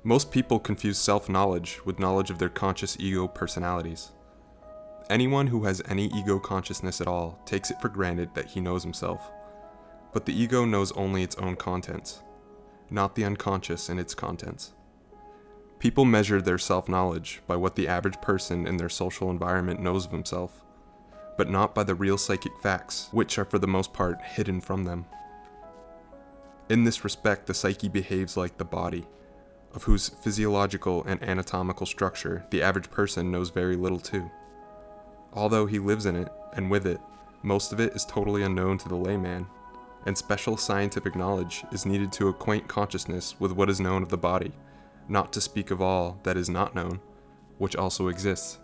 Most people confuse self-knowledge with knowledge of their conscious ego personalities. Anyone who has any ego consciousness at all takes it for granted that he knows himself. But the ego knows only its own contents, not the unconscious and its contents. People measure their self-knowledge by what the average person in their social environment knows of himself, but not by the real psychic facts, which are for the most part hidden from them. In this respect, the psyche behaves like the body, of whose physiological and anatomical structure the average person knows very little too. Although he lives in it and with it, most of it is totally unknown to the layman, and special scientific knowledge is needed to acquaint consciousness with what is known of the body, not to speak of all that is not known, which also exists.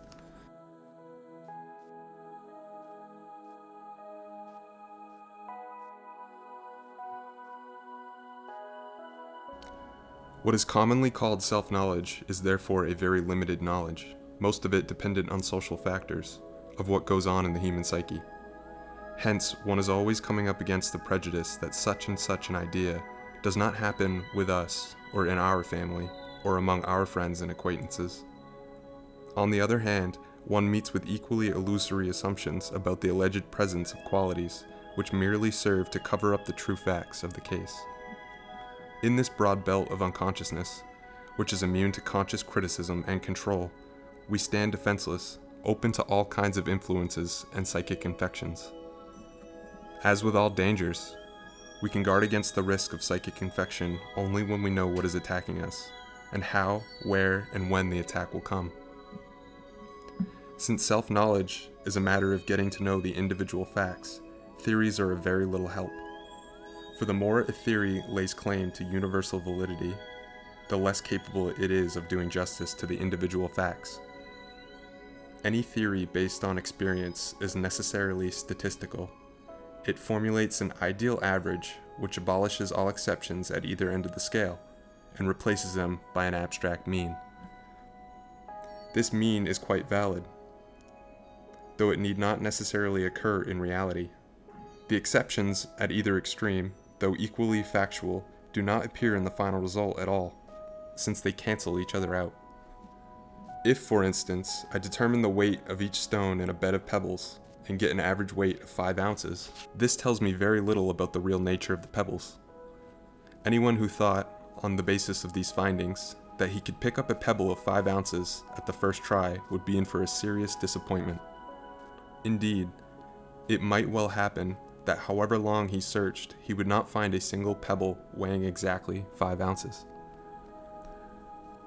What is commonly called self-knowledge is therefore a very limited knowledge, most of it dependent on social factors, of what goes on in the human psyche. Hence, one is always coming up against the prejudice that such and such an idea does not happen with us, or in our family, or among our friends and acquaintances. On the other hand, one meets with equally illusory assumptions about the alleged presence of qualities which merely serve to cover up the true facts of the case. In this broad belt of unconsciousness, which is immune to conscious criticism and control, we stand defenseless, open to all kinds of influences and psychic infections. As with all dangers, we can guard against the risk of psychic infection only when we know what is attacking us, and how, where, and when the attack will come. Since self-knowledge is a matter of getting to know the individual facts, theories are of very little help. For the more a theory lays claim to universal validity, the less capable it is of doing justice to the individual facts. Any theory based on experience is necessarily statistical. It formulates an ideal average which abolishes all exceptions at either end of the scale and replaces them by an abstract mean. This mean is quite valid, though it need not necessarily occur in reality. The exceptions at either extreme, though equally factual, do not appear in the final result at all, since they cancel each other out. If, for instance, I determine the weight of each stone in a bed of pebbles and get an average weight of 5 ounces, this tells me very little about the real nature of the pebbles. Anyone who thought, on the basis of these findings, that he could pick up a pebble of 5 ounces at the first try would be in for a serious disappointment. Indeed, it might well happen that however long he searched, he would not find a single pebble weighing exactly 5 ounces.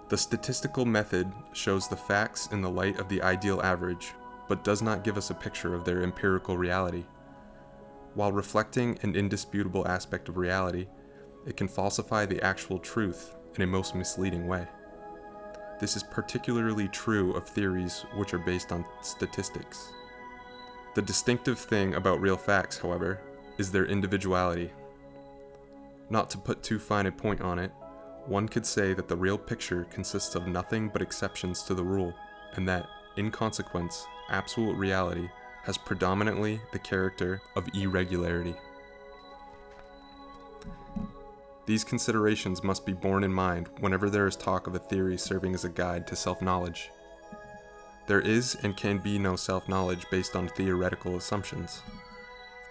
The statistical method shows the facts in the light of the ideal average, but does not give us a picture of their empirical reality. While reflecting an indisputable aspect of reality, it can falsify the actual truth in a most misleading way. This is particularly true of theories which are based on statistics. The distinctive thing about real facts, however, is their individuality. Not to put too fine a point on it, one could say that the real picture consists of nothing but exceptions to the rule, and that, in consequence, absolute reality has predominantly the character of irregularity. These considerations must be borne in mind whenever there is talk of a theory serving as a guide to self-knowledge. There is and can be no self-knowledge based on theoretical assumptions,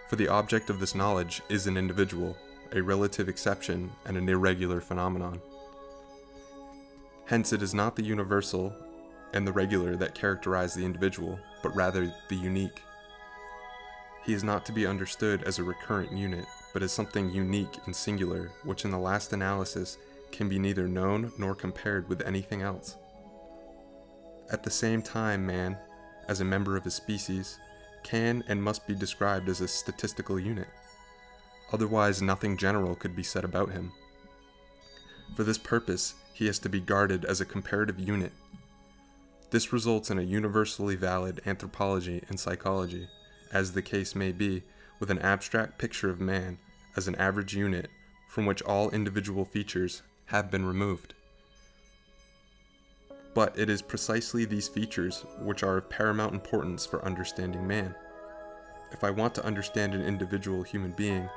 for the object of this knowledge is an individual, a relative exception, and an irregular phenomenon. Hence, it is not the universal and the regular that characterize the individual, but rather the unique. He is not to be understood as a recurrent unit, but as something unique and singular, which in the last analysis can be neither known nor compared with anything else. At the same time, man, as a member of his species, can and must be described as a statistical unit. Otherwise, nothing general could be said about him. For this purpose, he has to be guarded as a comparative unit. This results in a universally valid anthropology and psychology, as the case may be, with an abstract picture of man as an average unit from which all individual features have been removed. But it is precisely these features which are of paramount importance for understanding man. If I want to understand an individual human being,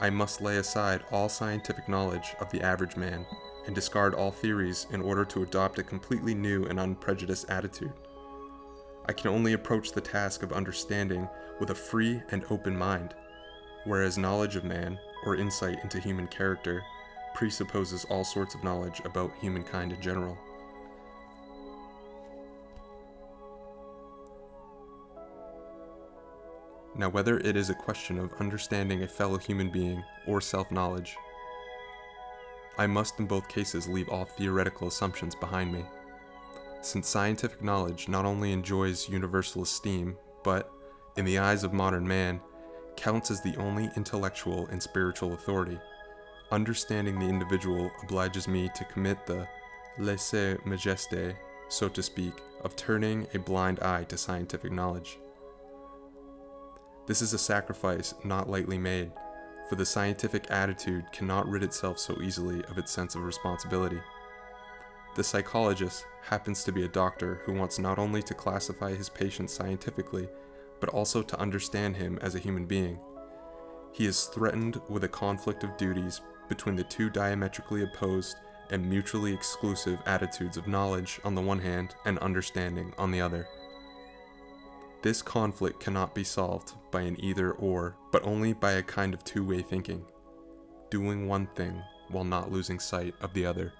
I must lay aside all scientific knowledge of the average man and discard all theories in order to adopt a completely new and unprejudiced attitude. I can only approach the task of understanding with a free and open mind, whereas knowledge of man, or insight into human character, presupposes all sorts of knowledge about humankind in general. Now, whether it is a question of understanding a fellow human being or self-knowledge, I must in both cases leave all theoretical assumptions behind me, since scientific knowledge not only enjoys universal esteem, but, in the eyes of modern man, counts as the only intellectual and spiritual authority. Understanding the individual obliges me to commit the lèse-majesté, so to speak, of turning a blind eye to scientific knowledge. This is a sacrifice not lightly made, for the scientific attitude cannot rid itself so easily of its sense of responsibility. The psychologist happens to be a doctor who wants not only to classify his patient scientifically, but also to understand him as a human being. He is threatened with a conflict of duties between the two diametrically opposed and mutually exclusive attitudes of knowledge on the one hand and understanding on the other. This conflict cannot be solved by an either-or, but only by a kind of two-way thinking, doing one thing while not losing sight of the other.